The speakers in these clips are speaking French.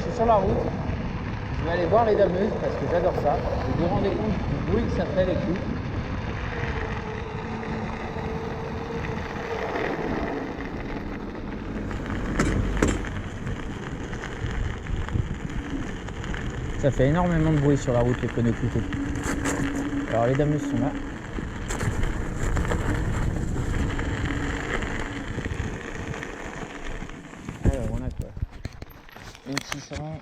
suis sur la route, je vais aller voir les dameuses parce que j'adore ça. Vous vous rendez compte du bruit que ça fait les clous. Ça fait énormément de bruit sur la route les pneus cloutés. Alors les dameuses sont là. Alors on a quoi? Une 600,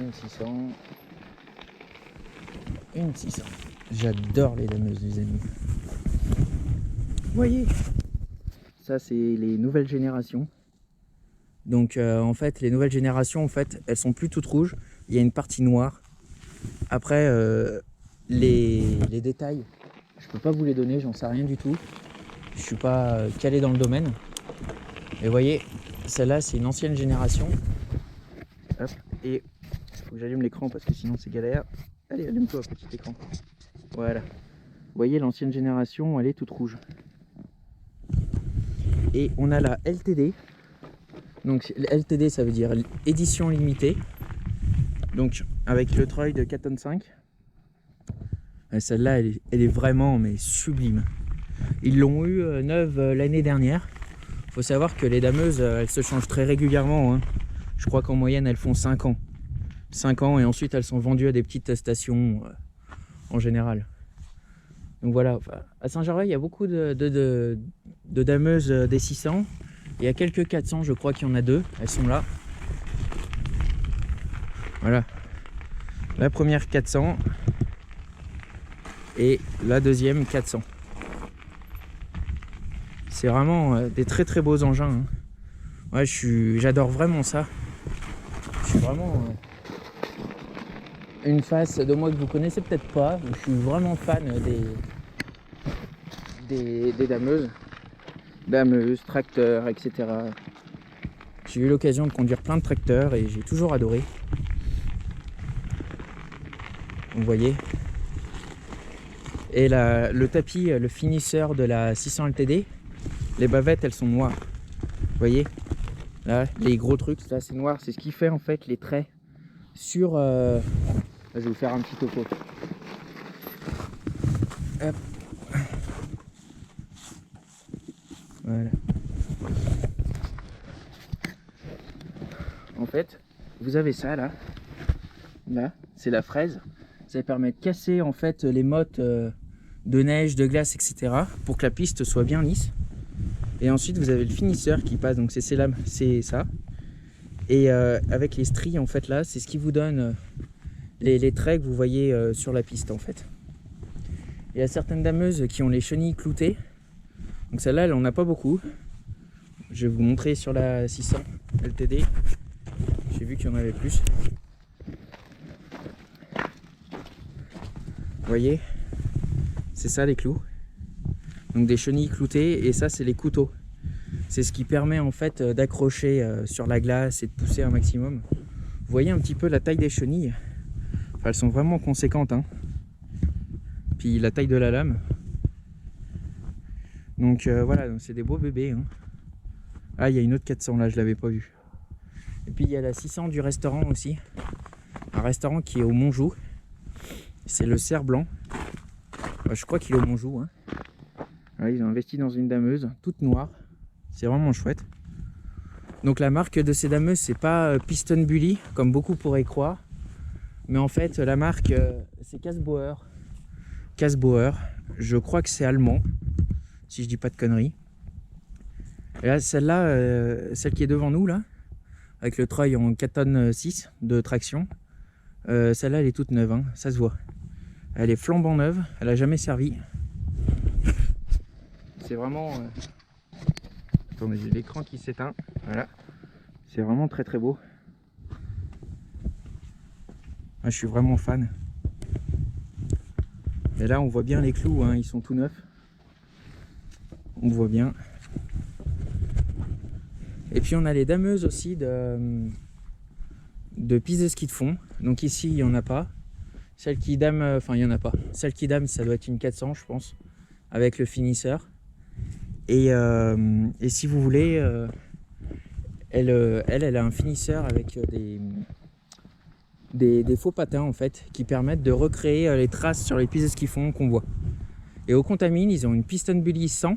une 600, une 600. J'adore les dameuses les amis. Vous voyez, ça c'est les nouvelles générations. Donc en fait les nouvelles générations en fait elles sont plus toutes rouges. Il y a une partie noire. Après les détails, je peux pas vous les donner, j'en sais rien du tout. Je suis pas calé dans le domaine. Et vous voyez, celle-là c'est une ancienne génération. Hop, et il faut que j'allume l'écran parce que sinon c'est galère. Allez, allume-toi petit écran. Voilà. Vous voyez l'ancienne génération, elle est toute rouge. Et on a la LTD. Donc LTD ça veut dire édition limitée. Donc avec le treuil de 4,5 tonnes. Celle-là elle est vraiment mais sublime. Ils l'ont eu neuve l'année dernière. Il faut savoir que les dameuses elles se changent très régulièrement, hein. Je crois qu'en moyenne elles font 5 ans. 5 ans et ensuite elles sont vendues à des petites stations en général. Donc voilà, à Saint-Gervais il y a beaucoup de dameuses des 600. Il y a quelques 400, je crois qu'il y en a 2, elles sont là. Voilà, la première 400 et la deuxième 400. C'est vraiment des très très beaux engins, hein. Ouais, j'adore vraiment ça. Je suis vraiment une face de moi que vous connaissez peut-être pas. Je suis vraiment fan des dameuses. Dameuses, tracteurs, etc. J'ai eu l'occasion de conduire plein de tracteurs et j'ai toujours adoré. Vous voyez. Et le tapis, le finisseur de la 600 LTD, les bavettes elles sont noires. Vous voyez. Là, les gros trucs, là c'est noir, c'est ce qui fait en fait les traits sur... Là, je vais vous faire un petit topo. Hop. Voilà. En fait, vous avez ça là. Là, c'est la fraise. Ça permet de casser en fait les mottes de neige, de glace, etc. pour que la piste soit bien lisse. Et ensuite vous avez le finisseur qui passe, donc c'est ça. Et avec les stries en fait là, c'est ce qui vous donne les traits que vous voyez sur la piste en fait. Il y a certaines dameuses qui ont les chenilles cloutées. Donc celle-là, elle en a pas beaucoup. Je vais vous montrer sur la 600 LTD. J'ai vu qu'il y en avait plus. Vous voyez, c'est ça les clous. Donc des chenilles cloutées et ça c'est les couteaux. C'est ce qui permet en fait d'accrocher sur la glace et de pousser un maximum. Vous voyez un petit peu la taille des chenilles. Enfin, elles sont vraiment conséquentes, hein. Puis la taille de la lame. Donc voilà, c'est des beaux bébés, hein. Ah, il y a une autre 400 là, je l'avais pas vue. Et puis il y a la 600 du restaurant aussi. Un restaurant qui est au Montjou. C'est le Cerf Blanc. Je crois qu'il est au Montjou, hein. Voilà, ils ont investi dans une dameuse toute noire. C'est vraiment chouette. Donc la marque de ces dameuses, c'est pas Piston Bully, comme beaucoup pourraient croire. Mais en fait, la marque, c'est Kasbauer. Kasbauer. Je crois que c'est allemand, si je dis pas de conneries. Et là, celle-là, celle qui est devant nous, là, avec le treuil en 4,6 tonnes de traction, celle-là, elle est toute neuve, hein, ça se voit. Elle est flambant neuve, elle a jamais servi. C'est vraiment... Attendez, j'ai l'écran qui s'éteint. Voilà. C'est vraiment très très beau. Ah, je suis vraiment fan. Et là, on voit bien les clous, hein, ils sont tout neufs. On voit bien. Et puis on a les dameuses aussi de piste de ski de fond. Donc ici, il n'y en a pas. Celle qui dame, enfin il n'y en a pas. Celle qui dame, ça doit être une 400, je pense, avec le finisseur. Et si vous voulez, elle a un finisseur avec des faux patins en fait, qui permettent de recréer les traces sur les pistes de ski de fond qu'on voit. Et au Contamine, ils ont une Piston Bully 100.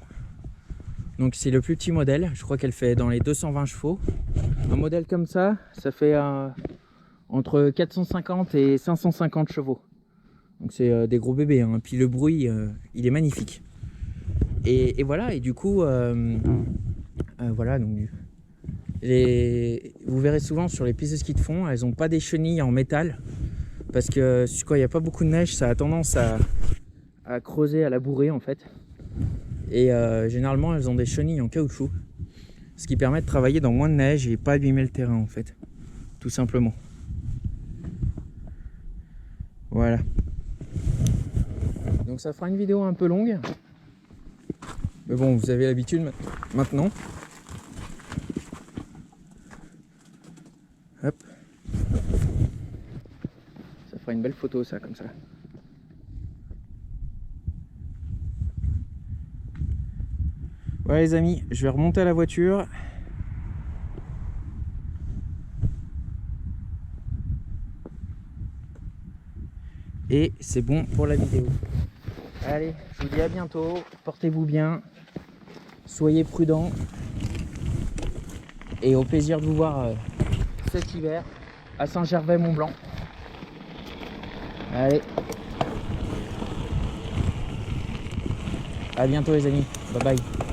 Donc c'est le plus petit modèle, je crois qu'elle fait dans les 220 chevaux. Un modèle comme ça fait entre 450 et 550 chevaux. Donc c'est des gros bébés, hein. Puis le bruit, il est magnifique. Et voilà, et du coup, voilà, donc vous verrez souvent sur les pistes de ski de fond, elles n'ont pas des chenilles en métal. Parce que quand il n'y a pas beaucoup de neige, ça a tendance à creuser, à labourer en fait. Et généralement elles ont des chenilles en caoutchouc, ce qui permet de travailler dans moins de neige et pas abîmer le terrain en fait, tout simplement. Voilà, donc ça fera une vidéo un peu longue, mais bon, vous avez l'habitude maintenant. Hop, ça fera une belle photo ça, comme ça. Voilà les amis, je vais remonter à la voiture. Et c'est bon pour la vidéo. Allez, je vous dis à bientôt. Portez-vous bien. Soyez prudents. Et au plaisir de vous voir cet hiver à Saint-Gervais-Mont-Blanc. Allez. À bientôt les amis. Bye bye.